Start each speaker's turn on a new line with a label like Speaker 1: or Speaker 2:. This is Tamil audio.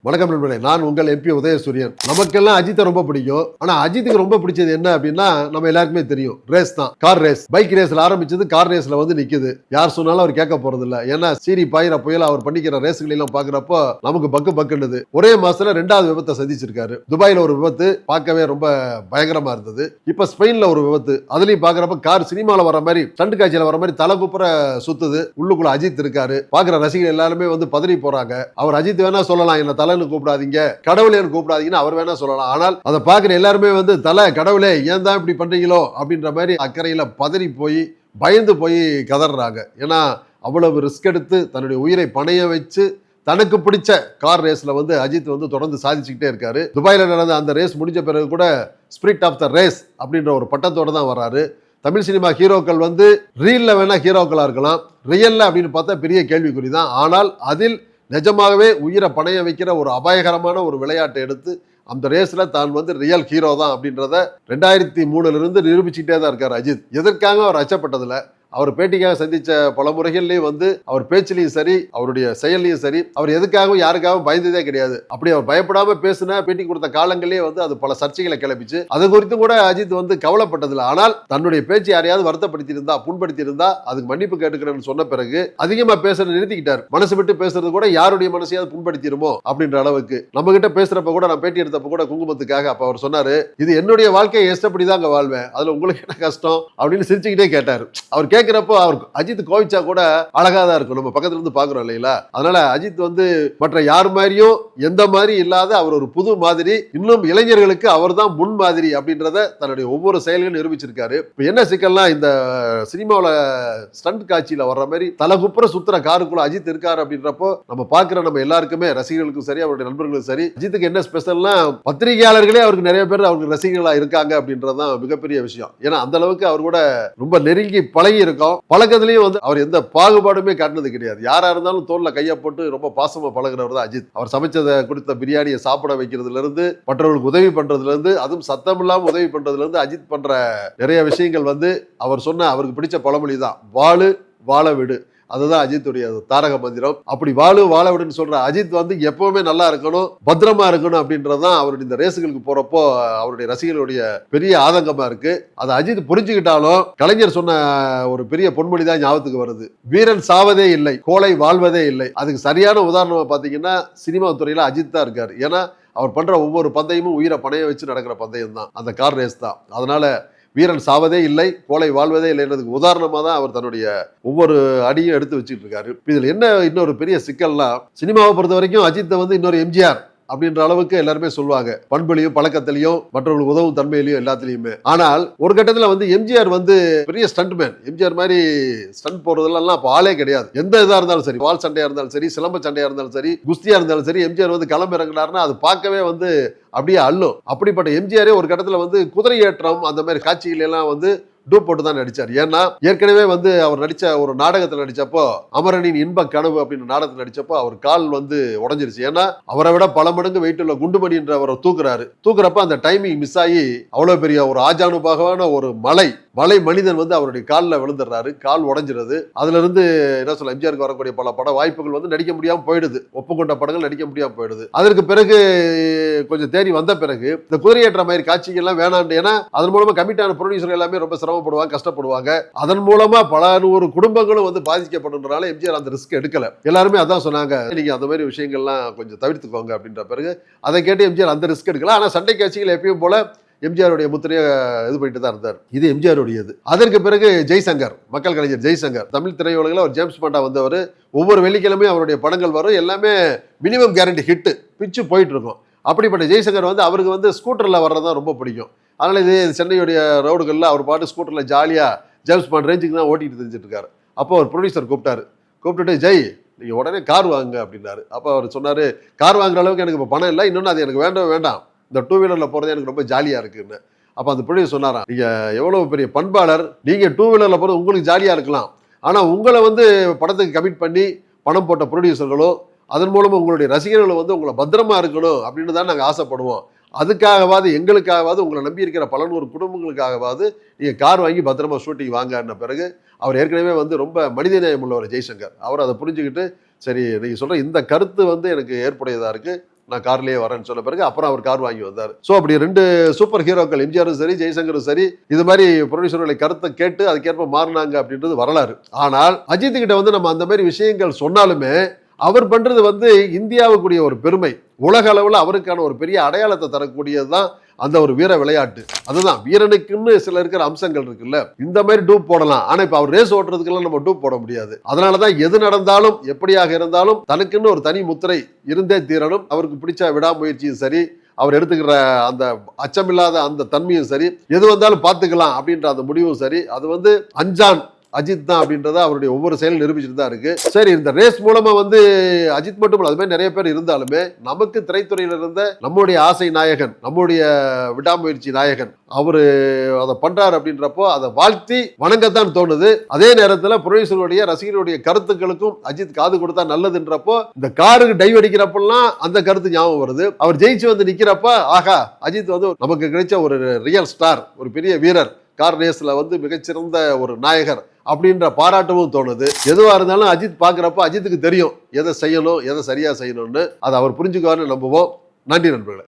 Speaker 1: வணக்கம் நண்பர்களே, நான் உங்கள் எம்பி உதயசூரியன். நமக்கெல்லாம் அஜித்தை ரொம்ப பிடிக்கும். ஆனா அஜித்துக்கு ரொம்ப பிடிச்சது என்ன அப்படின்னா, நம்ம எல்லாருக்குமே தெரியும், ரேஸ் தான். Car race. பைக் ரேஸ்ல ஆரம்பிச்சது கார் ரேஸ்ல வந்து நிக்குது. யார் சொன்னாலும் அவர் கேட்க போறது இல்ல. ஏன்னா சீரி பாயிர புயல் அவர் பண்ணிக்கிற ரேஸ்களை எல்லாம் பாக்குறப்போ நமக்கு பக்கு பக்குன்னுது. ஒரே மாசத்துல 2வது விபத்தை சந்திச்சிருக்காரு. துபாயில ஒரு விபத்து பார்க்கவே ரொம்ப பயங்கரமா இருந்தது. இப்ப ஸ்பெயின்ல ஒரு விபத்து. அதுலயும் பாக்குறப்ப கார் சினிமால வர மாதிரி, ஸ்டண்ட் காட்சியில வர மாதிரி தலை குப்புற சுத்துது. உள்ளுக்குள்ள அஜித் இருக்காரு. பாக்குற ரசிகர்கள் எல்லாருமே வந்து பதறி போறாங்க. அவர் அஜித் வேணா சொல்லலாம், என்ன தலைன்னு கூப்பிடாதீங்க, கடவுளேன்னு கூப்பிடாதீங்கன்னு அவர் வேணா சொல்லலாம். ஆனால் அதை பார்க்குற எல்லாருமே வந்து தலை கடவுளே ஏன் தான் இப்படி பண்றீங்களோ அப்படின்ற மாதிரி அக்கறையில பதறி போய் பயந்து போய் கதறாங்க. ஏன்னா அவ்வளவு ரிஸ்க் எடுத்து தன்னுடைய உயிரை பணைய வச்சு தனக்கு பிடிச்ச கார் ரேஸ்ல வந்து அஜித் வந்து தொடர்ந்து சாதிச்சுக்கிட்டே இருக்காரு. துபாயில நடந்த அந்த ரேஸ் முடிஞ்ச பிறகு கூட ஸ்பிரிட் ஆஃப் த ரேஸ் அப்படின்ற ஒரு பட்டத்தோட தான் வராரு. தமிழ் சினிமா ஹீரோக்கள் வந்து ரீல்ல வேணா ஹீரோக்களா இருக்கலாம், ரியல்ல அப்படின்னு பார்த்தா பெரிய கேள்விக்குறி தான். ஆனால் அதில் நிஜமாகவே உயிரை பணைய வைக்கிற ஒரு அபாயகரமான ஒரு விளையாட்டை எடுத்து அந்த ரேஸ்ல தான் வந்து ரியல் ஹீரோ தான் அப்படின்றத 2003 இருந்து நிரூபிச்சுட்டே தான் இருக்காரு அஜித். எதற்காக அவர் அச்சப்பட்டதில்ல. அவர் பேட்டிக்காக சந்திச்ச பல முறைகள்லயும் வந்து அவர் பேச்சிலையும் சரி, அவருடைய செயல்லையும் சரி, அவர் எதுக்காகவும் யாருக்காகவும் பயந்ததே கிடையாது. அப்படி அவர் பயப்படாம பேசின பேட்டி கொடுத்த காலங்களிலேயே வந்து அது பல சர்ச்சைகளை கிளப்பிச்சு. அது குறித்து கூட அஜித் வந்து கவலைப்பட்டதில்லை. ஆனால் தன்னுடைய பேச்சு யாரையாவது வருத்தப்படுத்தி இருந்தா, புண்படுத்தி இருந்தா அதுக்கு மன்னிப்பு கேட்டுக்கிறேன்னு சொன்ன பிறகு அதிகமா பேசுறது நிறுத்திக்கிட்டார். மனசு விட்டு பேசுறது கூட யாருடைய மனசையாவது புண்படுத்திடுமோ அப்படின்ற அளவுக்கு. நம்ம கிட்ட பேசுறப்ப கூட, நான் பேட்டி எடுத்தப்ப கூட குங்குமத்துக்காக அப்ப அவர் சொன்னாரு, இது என்னுடைய வாழ்க்கையை இஷ்டப்படிதான் வாழ்வேன், அதுல உங்களுக்கு என்ன கஷ்டம் அப்படின்னு சிரிச்சுக்கிட்டே கேட்டாரு. அவர் கேட்கிறப்போ அவர் அஜித் கோவிச்சா கூட அழகா தான் இருக்கும். நம்ம பக்கத்துல இருந்து பாக்குறோம் இல்லைங்களா? அதனால அஜித் வந்து மற்ற யார் மாதிரியும் எந்த மாதிரி இல்லாத அவர் ஒரு புது மாதிரி, இன்னும் இளைஞர்களுக்கு அவர் தான் முன் மாதிரி அப்படின்றத தன்னுடைய ஒவ்வொரு செயல்களும் நிரூபிச்சிருக்காரு. இப்ப என்ன சிக்கல்னா, இந்த சினிமாவில் ஸ்டண்ட் காட்சியில வர்ற மாதிரி தலகுப்புற சுத்துற காருக்குள்ள அஜித் இருக்காரு அப்படின்றப்போ நம்ம பாக்குற நம்ம எல்லாருக்குமே, ரசிகர்களுக்கும் சரி அவருடைய நண்பர்களுக்கும் சரி, அஜித்துக்கு என்ன ஸ்பெஷல்னா பத்திரிகையாளர்களே அவருக்கு நிறைய பேர் அவருக்கு ரசிகர்களா இருக்காங்க அப்படின்றதுதான் மிகப்பெரிய விஷயம். ஏன்னா அந்த அளவுக்கு அவர் கூட ரொம்ப நெருங்கி பழகி இருக்கோம். பழக்கத்திலையும் வந்து அவர் எந்த பாகுபாடுமே காட்டினது கிடையாது. யாரா இருந்தாலும் தோல்ல கையை போட்டு ரொம்ப பாசமா பழகுறவர் தான் அஜித். அவர் சமைச்சதை கொடுத்த பிரியாணியை சாப்பிட வைக்கிறதுல இருந்து, மற்றவர்களுக்கு உதவி பண்றதுல இருந்து, அதுவும் சத்தம் இல்லாம உதவி பண்றதுல இருந்து அஜித் பண்ற நிறைய விஷயங்கள் வந்து அவர் சொன்ன அவருக்கு பிடிச்ச பழமொழி தான், வாழு வாழ விடு. அதுதான் அஜித்துடைய தாரக மந்திரம். அப்படி வாழு வாழ விடுன்னு சொல்ற அஜித் வந்து எப்பவுமே நல்லா இருக்கணும், பத்திரமா இருக்கணும் அப்படின்றதான் அவருடைய இந்த ரேஸுகளுக்கு போறப்போ அவருடைய ரசிகர்களுடைய பெரிய ஆதங்கமா இருக்கு. அதை அஜித் புரிஞ்சுக்கிட்டாலும் கலைஞர் சொன்ன ஒரு பெரிய பொன்மொழி தான் ஞாபகத்துக்கு வருது, வீரன் சாவதே இல்லை, கோழை வாழ்வதே இல்லை. அதுக்கு சரியான உதாரணமா பாத்தீங்கன்னா சினிமா துறையில அஜித் தான் இருக்காரு. ஏன்னா அவர் பண்ற ஒவ்வொரு பந்தயமும் உயிரை பணைய வச்சு நடக்கிற பந்தயம் தான், அந்த கார் ரேஸ் தான். அதனால வீரன் சாவதே இல்லை, கோழை வாழ்வதே இல்லைன்றதுக்கு உதாரணமா தான் அவர் தன்னுடைய ஒவ்வொரு அடியும் எடுத்து வச்சுட்டு இருக்காரு. இதுல என்ன இன்னொரு பெரிய சிக்கல்னா, சினிமாவை பொறுத்த வரைக்கும் அஜித்தை வந்து இன்னொரு எம்ஜிஆர் அப்படின்ற அளவுக்கு எல்லாருமே சொல்லுவாங்க, பண்புலையும் பழக்கத்திலையும் மற்றவர்களுக்கு உதவும் தன்மையிலையும் எல்லாத்திலையுமே. ஆனால் ஒரு கட்டத்துல வந்து எம்ஜிஆர் வந்து பெரிய ஸ்டண்ட் மேன். எம்ஜிஆர் மாதிரி ஸ்டண்ட் போறதெல்லாம் அப்ப ஆளே கிடையாது. எந்த இதா இருந்தாலும் சரி, வால் சண்டையா இருந்தாலும் சரி, சிலம்ப சண்டையா இருந்தாலும் சரி, குஸ்தியா இருந்தாலும் சரி, எம்ஜிஆர் வந்து களம் இறங்கினார்னா அது பார்க்கவே வந்து அப்படியே அள்ளும். அப்படிப்பட்ட எம்ஜிஆரே ஒரு கட்டத்துல வந்து குதிரை ஏற்றம் அந்த மாதிரி காட்சிகள் எல்லாம் வந்து டூப் போட்டு தான் நடிச்சார். ஏன்னா ஏற்கனவே வந்து அவர் நடிச்ச ஒரு நாடகத்தில் நடிச்சப்போ, அமரனின் இன்ப கனவு அப்படின்னு நாடகத்தில் நடிச்சப்போ அவர் கால் வந்து உடஞ்சிருச்சு. ஏன்னா அவரை விட பல மடங்கு வெயிட் உள்ள குண்டுமணி என்ற அவரை தூக்குறப்ப அந்த டைமிங் மிஸ் ஆகி அவ்வளவு பெரிய ஒரு ஆஜானுபாகமான ஒரு மலை மனிதன் வந்து அவருடைய காலில் விழுந்துடுறாரு. கால் உடஞ்சிருது. அதுல இருந்து என்ன சொல்ல, எம்ஜிஆருக்கு வரக்கூடிய பல பட வாய்ப்புகள் வந்து நடிக்க முடியாம போயிடுது. ஒப்புக்கொண்ட படங்கள் நடிக்க முடியாம போயிடுது. அதற்கு பிறகு கொஞ்சம் தேடி வந்த பிறகு இந்த குதிரையேற்ற மாதிரி காட்சிகள் எல்லாம் வேணாண்டு, ஏன்னா அதன் மூலமா கமிட் ஆன ப்ரொடியூசர் எல்லாமே ரொம்ப சிரமப்படுவாங்க, கஷ்டப்படுவாங்க. அதன் மூலமா பல நூறு குடும்பங்களும் வந்து பாதிக்கப்படுறதுனால எம்ஜிஆர் அந்த ரிஸ்க் எடுக்கல. எல்லாருமே அதான் சொன்னாங்க, நீங்க அந்த மாதிரி விஷயங்கள்லாம் கொஞ்சம் தவிர்த்துக்கோங்க அப்படின்ற பிறகு அதை கேட்டு எம்ஜிஆர் அந்த ரிஸ்க் எடுக்கல. ஆனா சண்டை காட்சிகள் எப்பயும் போல எம்ஜிஆருடைய முத்திரையை இது பண்ணிட்டு தான் இருந்தார். இது எம்ஜிஆருடையது. அதற்கு பிறகு ஜெய்சங்கர், மக்கள் கலைஞர் ஜெய்சங்கர், தமிழ் திரையுலகில் அவர் ஜேம்ஸ் பாண்டா வந்தவர். ஒவ்வொரு வெள்ளிக்கிழமையும் அவருடைய படங்கள் வரும். எல்லாமே மினிமம் கேரண்டி ஹிட், பிச்சு போயிட்டு இருக்கும். அப்படிப்பட்ட ஜெய்சங்கர் வந்து அவருக்கு வந்து ஸ்கூட்டரில் வர்றதான் ரொம்ப பிடிக்கும். அதனால இது சென்னையுடைய ரோடுகளில் அவர் பாட்டு ஸ்கூட்டரில் ஜாலியாக ஜேம்ஸ் பாண்ட் ரேஞ்சுக்கு தான் ஓட்டிட்டு தெரிஞ்சுட்டு இருக்காரு. அப்போ ஒரு ப்ரொடியூசர் கூப்பிட்டுட்டு ஜெய் நீங்கள் உடனே கார் வாங்க அப்படின்னாரு. அப்போ அவர் சொன்னார், கார் வாங்குற அளவுக்கு எனக்கு இப்போ பணம் இல்லை, இன்னொன்று அது எனக்கு வேண்டாம், இந்த 2 வீலரில் போகிறது எனக்கு ரொம்ப ஜாலியாக இருக்குன்னு. அப்போ அந்த ப்ரொடியூசர் சொன்னாராம், நீங்கள் எவ்வளோ பெரிய பண்பாளர், நீங்கள் 2 வீலரில் போகிறது உங்களுக்கு ஜாலியாக இருக்கலாம், ஆனால் உங்களை வந்து படத்துக்கு கமிட் பண்ணி பணம் போட்ட ப்ரொடியூசர்களோ அதன் மூலமாக உங்களுடைய ரசிகர்களும் வந்து உங்களை பத்திரமா இருக்கணும் அப்படின்னு தான் நாங்கள் ஆசைப்படுவோம். அதுக்காகவாது எங்களுக்காகவாது உங்களை நம்பி இருக்கிற பல நூறு குடும்பங்களுக்காகவாது நீங்கள் கார் வாங்கி பத்திரமா ஷூட்டிங் வாங்கின பிறகு அவர் ஏற்கனவே வந்து ரொம்ப மனிதநேயம் உள்ளவர் ஜெய்சங்கர். அவர் அதை புரிஞ்சுக்கிட்டு, சரி நீங்கள் சொல்கிற இந்த கருத்து வந்து எனக்கு ஏற்புடையதாக இருக்குது, நான் கார்லயே வரேன்னு சொன்ன பிறகு அப்புறம் அவர் கார் வாங்கி வந்தார். ஸோ அப்படி 2 சூப்பர் ஹீரோக்கள் எம்ஜிஆரும் சரி ஜெய்சங்கரும் சரி இது மாதிரி ப்ரொடியூசர்களை கருத்தை கேட்டு அதுக்கேற்ப மாறினாங்க அப்படின்றது வரலாறு. ஆனால் அஜித் கிட்ட வந்து நம்ம அந்த மாதிரி விஷயங்கள் சொன்னாலுமே அவர் பண்றது வந்து இந்தியாவுக்குரிய ஒரு பெருமை, உலக அளவில் அவருக்கான ஒரு பெரிய அடையாளத்தை தரக்கூடியதுதான் அந்த ஒரு வீர விளையாட்டு. அதுதான் வீரனுக்குன்னு சில இருக்கிற அம்சங்கள் இருக்குல்ல, இந்த மாதிரி டூப் போடலாம். ஆனா இப்ப அவர் ரேஸ் ஓட்டுறதுக்கெல்லாம் நம்ம டூப் போட முடியாது. அதனாலதான் எது நடந்தாலும் எப்படியாக இருந்தாலும் தனக்குன்னு ஒரு தனி முத்திரை இருந்தே தீரணும். அவருக்கு பிடிச்ச விடாமுயற்சியும் சரி, அவர் எடுத்துக்கிற அந்த அச்சமில்லாத அந்த தன்மையும் சரி, எது வந்தாலும் பார்த்துக்கலாம் அப்படின்ற அந்த முடிவும் சரி, அது வந்து அஞ்சான் அஜித் தான் அப்படின்றத அவருடைய ஒவ்வொரு செயலும் நிரூபிச்சுட்டு தான் இருக்கு. சரி, இந்த ரேஸ் மூலமா வந்து அஜித் மட்டும் அது மாதிரி நிறைய பேர் இருந்தாலுமே நமக்கு திரைத்துறையில இருந்த நம்முடைய ஆசை நாயகன், நம்முடைய விடாமுயற்சி நாயகன் அவரு அதை பண்றாரு அப்படின்றப்போ அதை வாழ்த்தி வணங்கத்தான் தோணுது. அதே நேரத்தில் ப்ரொடியூசருடைய ரசிகர்களுடைய கருத்துக்களுக்கும் அஜித் காது கொடுத்தா நல்லதுன்றப்போ இந்த காருக்கு டைவ் அடிக்கிறப்பெல்லாம் அந்த கருத்து ஞாபகம் வருது. அவர் ஜெயிச்சு வந்து நிக்கிறப்ப ஆகா அஜித் வந்து நமக்கு கிடைச்ச ஒரு ரியல் ஸ்டார், ஒரு பெரிய வீரர், கார் ரேஸ்ல வந்து மிகச்சிறந்த ஒரு நாயகர் அப்படின்ற பாராட்டவும் தோணுது. எதுவா இருந்தாலும் அஜித் பாக்குறப்ப அஜித்துக்கு தெரியும் எதை செய்யணும், எதை சரியா செய்யணும்னு. அதை அவர் புரிஞ்சுக்குவார்னு நம்புவோம். நன்றி நண்பர்களே.